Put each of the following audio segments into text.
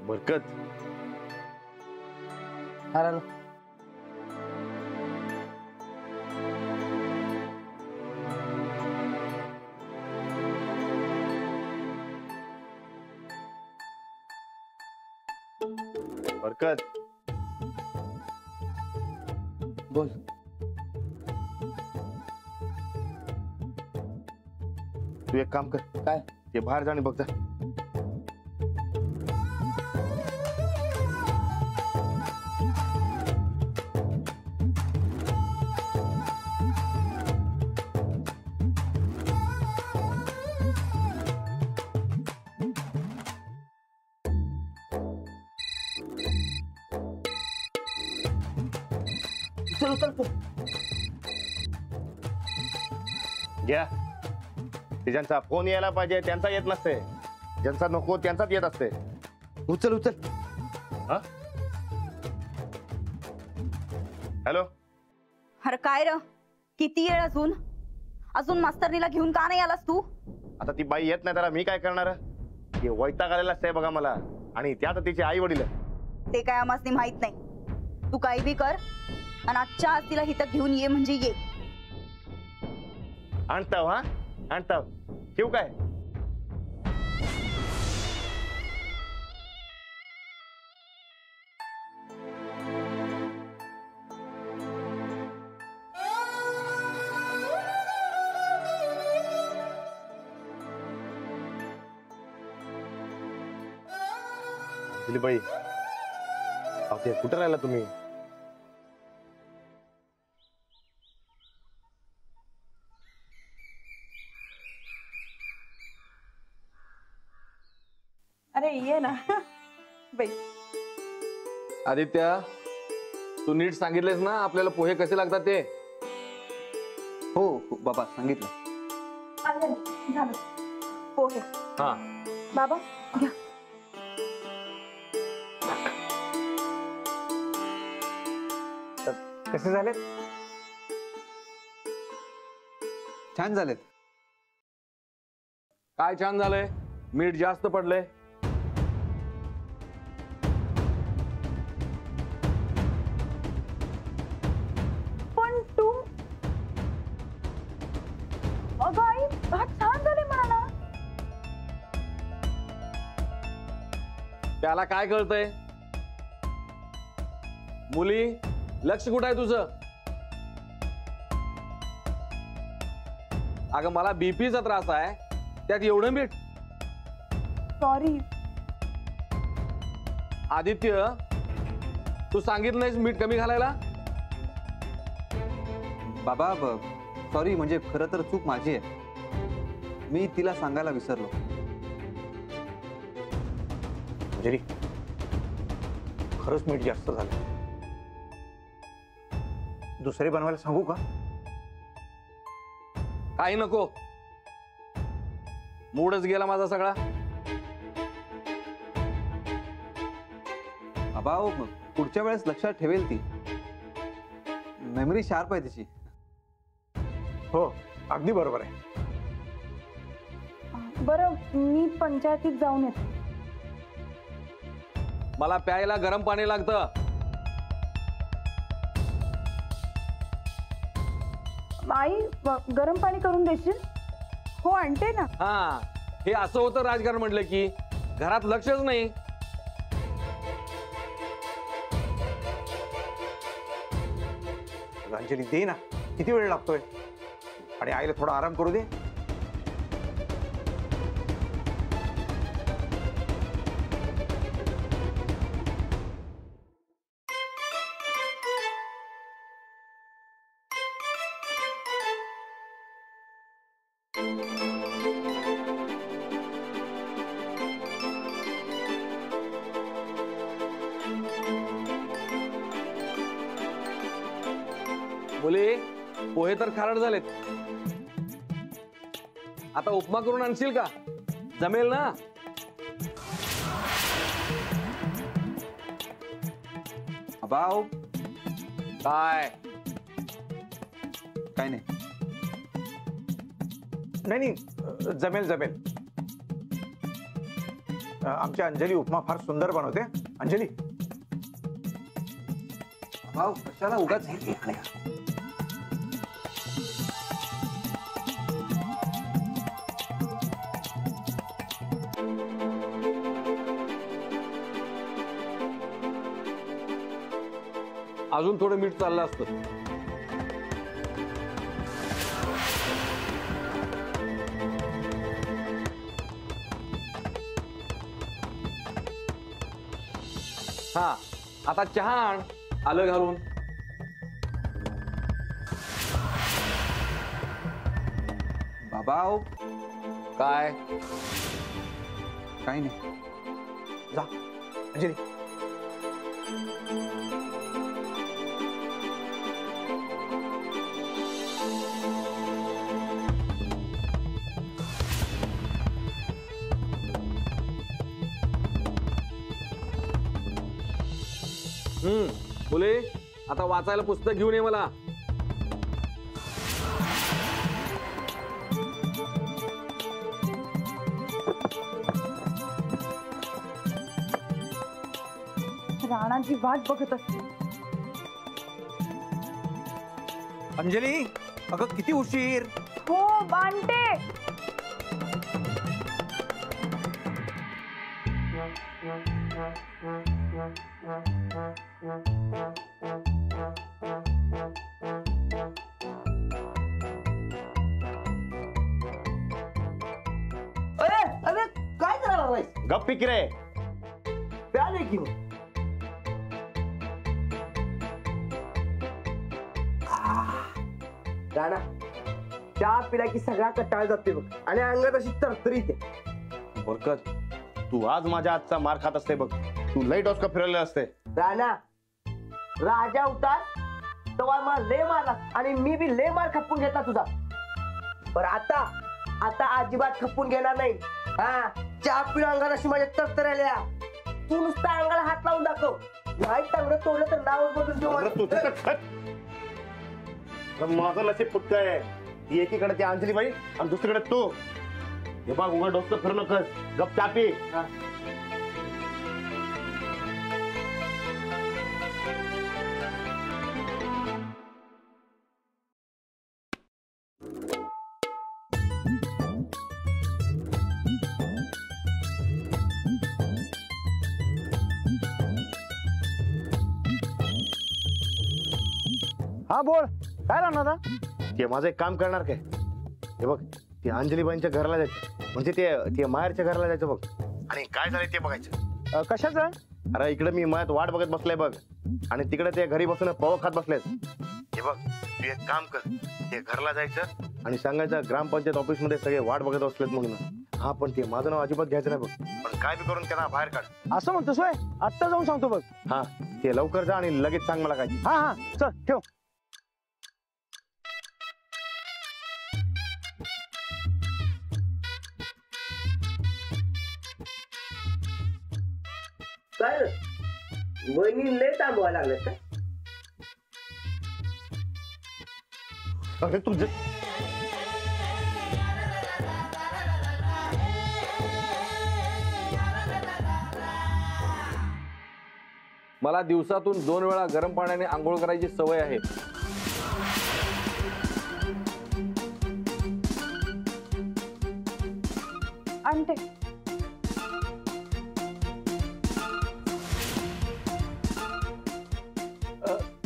बरकत आलो. बरकत बोल. तू एक काम कर. काय? ते बाहेर जा आणि बघ जा. चल उचल तू. घ्या. ते ज्यांचा फोन यायला पाहिजे त्यांचा येत नसते, ज्यांचा नको त्यांचाच येत असते. उचल उचल. हॅलो. अरे काय र, किती वेळ अजून अजून मास्तरनीला घेऊन का नाही आलास तू? आता ती बाई येत नाही त्याला मी काय करणार? हे वैताग आलेला असते बघा मला, आणि त्यात तिचे आई वडील. ते काय आम्हासनी माहित नाही. तू काही बी कर आणि आजच्या आज तिला इथं घेऊन ये म्हणजे ये. आणताव हा आणताव. ठेवू काय? बाई ते कुठं राहिला तुम्ही? अरे ये ना बाई. आदित्य, तू नीट सांगितलेस ना आपल्याला पोहे कसे लागतात ते? हो बाबा सांगितलं. आले झालं पोहे. हा बाबा घ्या. कसे झालेत? छान झालेत. काय छान झालंय? मीठ जास्त पडलंय. पण तू अगं आई भात छान झाले म्हणाला. त्याला काय कळतंय? मुली, लक्ष कुठं आहे तुझं? अगं मला बीपीचा त्रास आहे, त्यात एवढं मीठ? सॉरी आदित्य, तू सांगितलं नाहीस मीठ कमी घालायला? बाबा सॉरी, म्हणजे खरं तर चूक माझी आहे. मी तिला सांगायला विसरलो. जरी खरंच मीठ जास्त झालं. दुसरे बनवायला सांगू का? काही नको, मूडच गेला माझा सगळा. बाबा पुढच्या वेळेस लक्षात ठेवेल ती. मेमरी शार्प आहे तिची. हो अगदी बरोबर आहे. बरं मी पंचायतीत जाऊन येते. मला प्यायला गरम पाणी लागतं. आई गरम पाणी करून देशील? हो आणते ना. हा, हे असं होतं राजकारण म्हटलं की घरात लक्षच नाही. अंजली दे ना, किती वेळ लागतोय? आणि आईला थोडा आराम करू दे. मुली, पोहे तर खारट झालेत. आता उपमा करून आणशील का? जमेल ना? बाबा काय? काय नाही. नाही जमेल जमेल. आमची अंजली उपमा फार सुंदर बनवते. अंजली भाऊ कशाला उगाच अजून थोडं मीठ चाललं असतं. हा आता चहा आण, आलं घालून. बाबा अहो, काय काही नाही. जा अंजली. मुले आता वाचायला पुस्तक घेऊन ये मला. राणाची वाट बघत असते. अंजली अगं किती उशीर. हो बांटे. अरे अरे काय करायला लागलायस? गप्पी की रे. प्याले की मग. राणा चहा पिला की सगळा कटाळ जाते बघ आणि अंगात अशी तरतरी येते. बरकत, तू आज माझ्या हातचा मार खात असते बघ. तू लई डोसका फिरवलेला असते. राणा राजा होता तेव्हा मला लय मारला आणि मी बी लय मार खपून घेतला तुझा. पण आता आता अजिबात खपून घेणार नाही. हा चहा पिला अंगात अशी माझ्या तरतरी आल्या. तू नुसता अंगाला हात लावून दाखव. नाही चांगलं तोडलं तर नाव बदलून देऊ बरं, तू मला. तिथं खट. तर माझं नशीब फुटकं आहे. ती एकीकडे ती अंजलीबाई आणि दुसरीकडे तू. हे बघ उघड डोसकं फिरू नकस. गप चापी. हा बोल काय राहणार. ते माझं एक काम करणार काय. हे बघ ते अंजलीबाईंच्या घराला जायचं. म्हणजे ते माहेरच्या घराला जायचं बघ. आणि काय झालंय ते बघायचं. कशाचं. अरे इकडे मी मळ्यात वाट बघत बसलाय बघ. आणि तिकडे ते घरी बसून पव खात बसलेत. हे बघ तू एक काम कर. ते घरला जायचं आणि सांगायचं ग्रामपंचायत ऑफिस मध्ये सगळे वाट बघत बसलेत म्हणून. हा पण ते माझं नाव अजिबात घ्यायचं नाही बघ. पण काय बी करून त्यांना बाहेर काढ. असं म्हणतोस होय. आत्ता जाऊन सांगतो बघ. हा ते लवकर जा आणि लगेच सांग मला काय. हा हा चल ठेव. काय वहिनी लय थांबवा लागलं का. अरे तुझं मला दिवसातून 2 वेळा गरम पाण्याने आंघोळ करायची सवय आहे. आणते.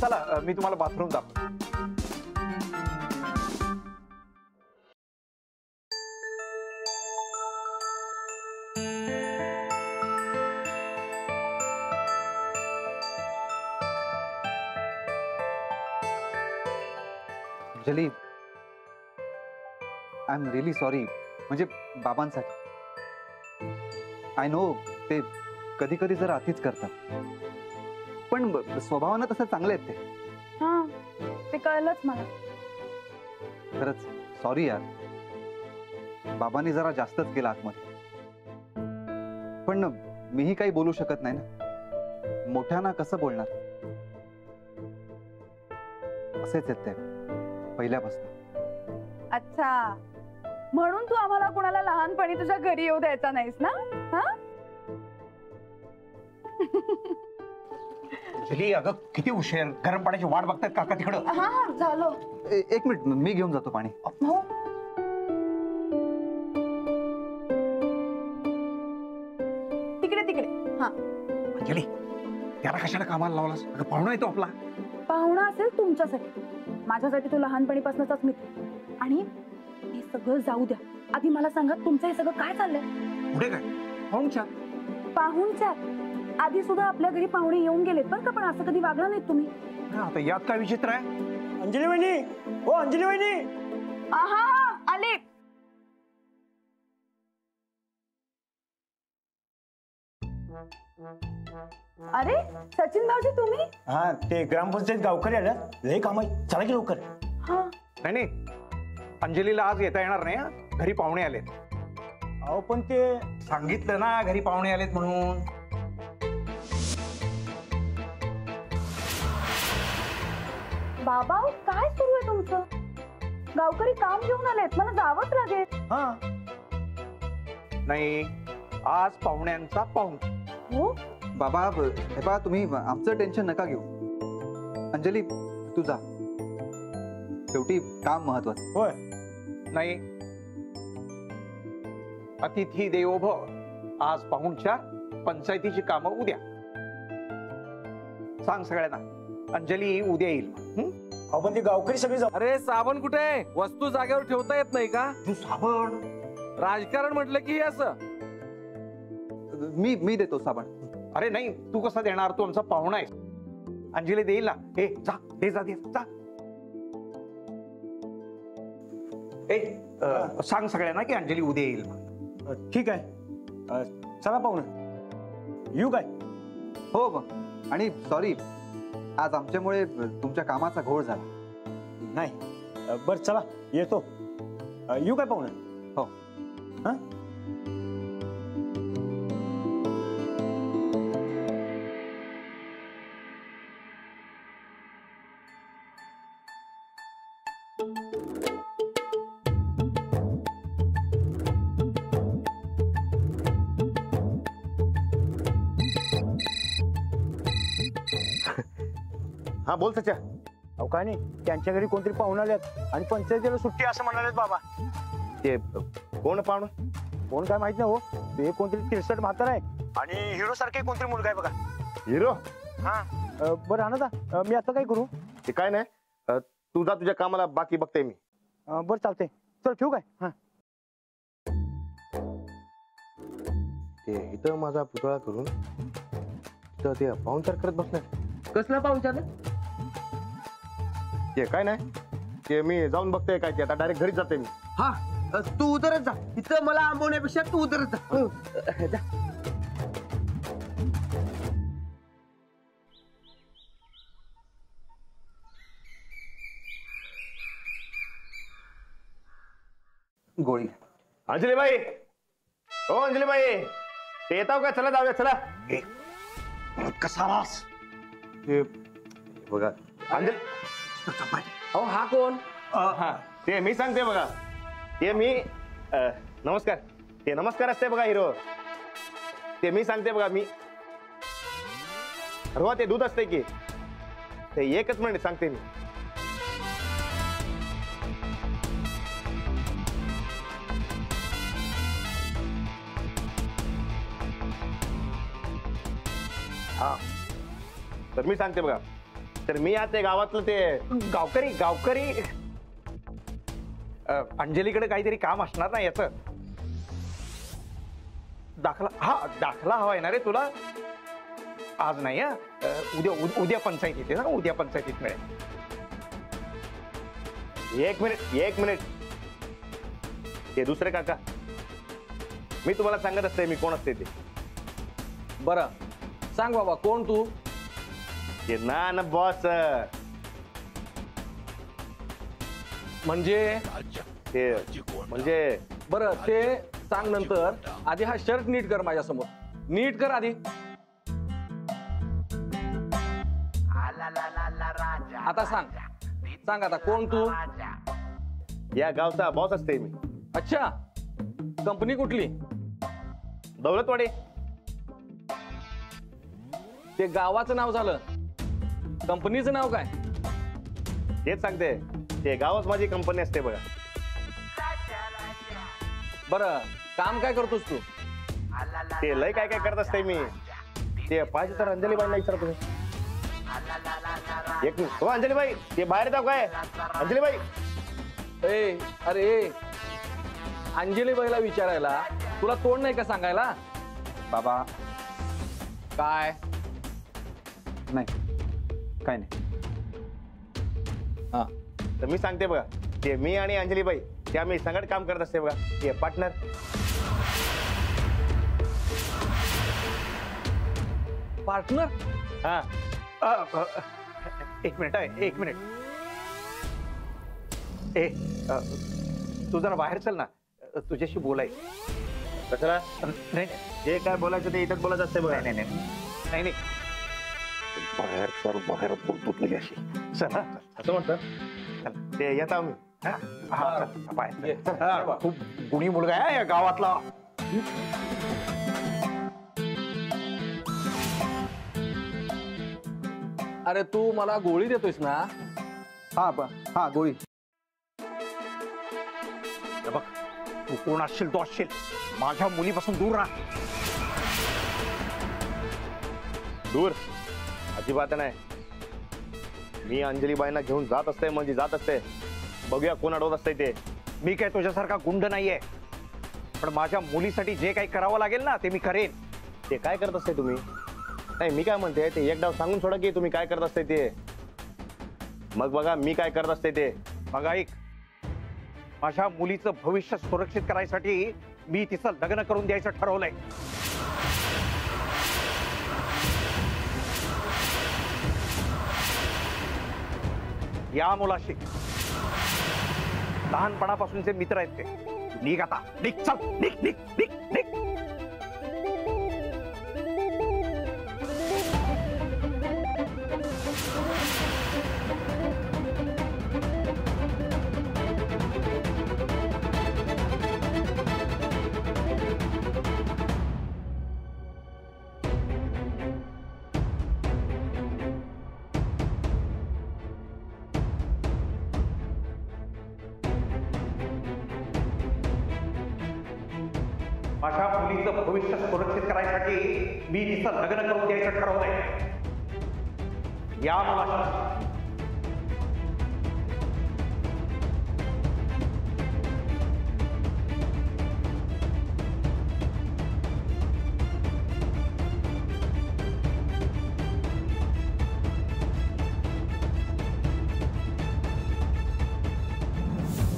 चला मी तुम्हाला बाथरूम दाखवतो. Anjali I am really sorry. म्हणजे बाबांसाठी. आय नो ते कधी कधी जरा अतिच करतात. पण स्वभावानं तसं चांगले आहेत ते. हा ते कळलंच मला. खरंच सॉरी यार. बाबांनी जरा जास्तच केलं आतमध्ये. पण मीही काही बोलू शकत नाही ना. मोठ्यांना कसं बोलणार. असेच आहेत ते पहिल्यापासून. अच्छा म्हणून तू आम्हाला कुणाला लहानपणी तुझ्या घरी येऊ द्यायचा नाहीस ना. हा अंजली अगं किती उशीर, गरम पाण्याची वाट बघतात काका तिकडं. हा हा झालं. एक मिनिट, मी घेऊन जातो पाणी. हो. तिकडे तिकडे. हा. अंजली त्याला कशाला कामाला लावलास? अगं पाहुणा येतो आपला. पाहुणा असेल तुमच्यासाठी, माझ्यासाठी तो लहानपणीपासूनचाच मित्र. आणि हे सगळं जाऊ द्या, आधी मला सांगा तुमचं हे सगळं काय चाललंय? पुढे काय पाहुणच्या? पाहुणच्या आधी सुद्धा आपल्या घरी पाहुणे येऊन गेलेत बरं का, पण असं कधी वागला नाहीत तुम्ही. आता यात काय विचित्र आहे? अंजली वहिनी, हो अंजली वहिनी. आहा आले. अरे सचिन भाऊजी तुम्ही? हा ते ग्रामपंचायत गावकरी आलं, लय काम आहे, चला की लवकर. हा. नाही अंजलीला आज येता येणार नाही हा. घरी पाहुणे आलेत. अहो पण ते सांगितलं ना घरी पाहुणे आलेत म्हणून. बाबा काय सुरू आहे तुमचं? गावकरी काम घेऊन आलेत, मला जावंच लागेल. हा नाही आज पाहुण्यांचा पाहुणा. हो. बाबा हे पहा, तुम्ही आमचं टेन्शन नका घेऊ. अंजली तू जा, शेवटी काम महत्वाचं. होय. नाही अतिथी देवो भव. आज पाहुणच्या पंचायतीची कामं उद्या. सांग सगळ्यांना अंजली उद्या येईल. अहो पण ते गावकरी सगळे जाऊ. अरे साबण कुठे आहे? वस्तू जागेवर ठेवता येत नाही का? तू साबण. राजकारण म्हटलं की हे असं. मी देतो साबण. अरे नाही तू कसा देणार? तू आमचा पाहुणा आहे. अंजली देईल ना. हे जा दे जा दे जा. सांग सगळ्यांना की अंजली उद्या येईल. ठीक आहे. चला पाहुणे येऊ काय? हो आणि सॉरी, आज आमच्यामुळे तुमच्या कामाचा घोळ झाला. नाही बर चला येतो. येऊ काय पाहुणे? हो. हा हा बोल सच्या. अहो काय नाही, त्यांच्या घरी कोणतरी पाहुणे आल्यात आणि पंचायतीला सुट्टी असं म्हणालेत बाबा. ते कोण पाहुणं? कोण काय माहित नाही हो. ते कोणतरी 63 म्हातारा आहे आणि हिरो सारखे कोणतरी मुलगा आहे बघा. हिरो? हा बरं आनंदा, मी आता काय करू? ते काय नाही, तू जा तुझ्या कामाला, बाकी बघते मी. बरं चालतंय, चल ठेवू काय? हा ते इथं माझा पुतळा करून तिथं ते पाहुणचार करत बसणार. कसला पाहुणचार? ते काय नाही, ते मी जाऊन बघते काय ते. आता डायरेक्ट घरीच जाते मी. हा तू उतरच जा, इथं मला आंबवण्यापेक्षा तू उतरच जा. गोळी. अंजलीबाई, हो अंजलीबाई, ते येताव का? चला जाऊया चला. कसा रास? ते बघा अंजली. अहो हा कोण? हा ते मी सांगते बघा. ते मी नमस्कार. ते नमस्कार असते बघा हिरो. ते मी सांगते बघा. मी हो ते दूध असते की. ते एकच मिनिट सांगते मी. हा तर मी सांगते बघा. तर मी आता ते गावातलं ते गावकरी अंजलीकडे काहीतरी काम असणार ना याच. दाखला हवाय ना रे तुला? आज नाही हा, उद्या पंचायतीत आहे ना. उद्या पंचायतीत मिळेल. एक मिनिट. ते दुसरे काका, मी तुम्हाला सांगत असते मी कोण असते ते. बरं सांग बाबा, कोण तू? ते ना बॉस. म्हणजे ते म्हणजे बरं ते सांग नंतर. आधी हा शर्ट नीट कर माझ्या समोर. नीट कर आधी. आता सांग आता कोण तू? या गावचा बॉस असते मी. अच्छा, कंपनी कुठली? दौलतवाडे. ते गावाचं नाव झालं, कंपनीचं नाव काय? तेच सांगते, ते गावच माझी कंपनी असते बघा. बरं, काम काय करतोस तू? ते लय काय काय करत असते मी. ते पाहिजे तर अंजलीबाईंना विचारतो. एक मिनिट. हो अंजलीबाई, ते बाहेर येतात काय? अंजलीबाई. ए अरे ए, अंजलीबाईला विचारायला तुला तोंड नाही का सांगायला? बाबा काय? नाही, काय नाही. हा, तर मी सांगते बघा, ते मी आणि अंजलीबाई ते आम्ही संगत काम करत असते बघा. ते पार्टनर. पार्टनर? हा. एक मिनिट एक मिनिट. तू जरा बाहेर चल ना, तुझ्याशी बोलाय. कशाला? नाही जे काय बोलायचं ते इथंच बोलायचं असते बघा. नाही नाही नाही नाही. बाहेर सर, बाहेर बोलतो तुझ्याशी. चल हा. असं म्हणतं. ते येत आम्ही. हा, चल, बाहेर ये. चल. हा, खूप गुणी मुलगा आहे या गावातला. अरे तू मला गोळी देतोयस ना? हा गोळी. हे बघ, तू कोण असशील तो असशील, माझ्या मुलीपासून दूर राहा. दूर अजिबात नाही. मी अंजलीबाईंना घेऊन जात असते म्हणजे जात असते. बघूया कोण अडवत असते ते. मी काय तुझ्यासारखा गुंड नाहीये, पण माझ्या मुलीसाठी जे काही करावं लागेल ना ते मी करेन. ते काय करत असते तुम्ही? नाही मी काय म्हणते, ते एक डाव सांगून सोडा की तुम्ही काय करत असते ते. मग बघा मी काय करत असते ते. मग ऐक, माझ्या मुलीचं भविष्य सुरक्षित करायसाठी मी तिचं लग्न करून द्यायचं ठरवलंय. या मुलाशी लहानपणापासूनचे मित्र आहेत ते. निघ आता, निघ, चल, निघ निघ निघ निघ. माझ्या मुलीचं भविष्य सुरक्षित करायसाठी मी तिचं लग्न करून द्यायचं ठरवलंय. या मुलाशी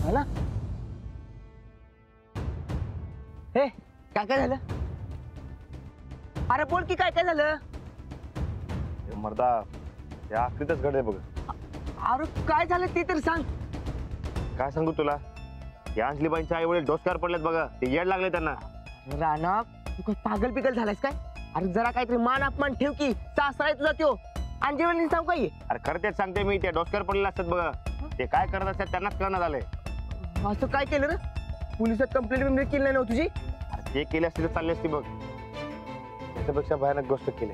झाला. हे काय काय झालं? अरे बोल की काय काय झालं? मर्दा या आखरीतच घडले बघ. अरे काय झालं ते तर सांग. काय सांगू तुला, या अंजलीबाईंच्या आई वडील डोसक्यावर पडलेत बघा. ते येड लागले त्यांना. राणा, तू काय पागल पिगल झालायस काय? अरे जरा काहीतरी मान अपमान ठेव की. सासरा आहे तुझा त्यो. अंजलीने सांगू काय? अरे खरं तेच सांगते मी, ते डोसक्यावर पडलेले असतात बघा. ते काय करत असतात त्यांनाच कळण्यात आलंय. असं काय केलं रे? पोलिसात कंप्लेंट केली नाही ना तुझी? ते केले असते तर चालले असते बघ. त्याच्यापेक्षा भयानक गोष्ट केली.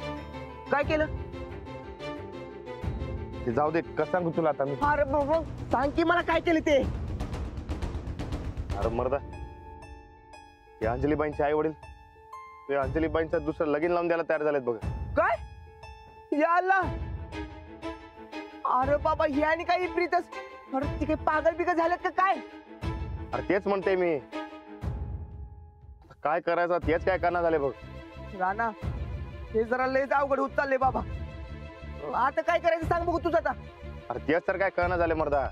काय केलं? ते जाऊ दे, कसं सांगू तुला आता मी. अरे बाबा सांग की मला काय केलं ते. अरे मर्दा, या अंजलीबाईंचे आई वडील ते अंजलीबाईंचं दुसरं लगीन लावून द्यायला तयार झालेत बघ. काय? याला अरे बाबा ही आणि काही प्रीतच. अरे ती काही पागल बिगल झाल्यात का काय? अरे तेच म्हणते मी, काय करायचं तेच काय करणार झाले बघ. राणा, हे जरा लयच अवघड होत चालले बाबा. आता काय करायचं सांग बघू तुझं आता. अरे तेच तर काय करणार झाले मर्दा.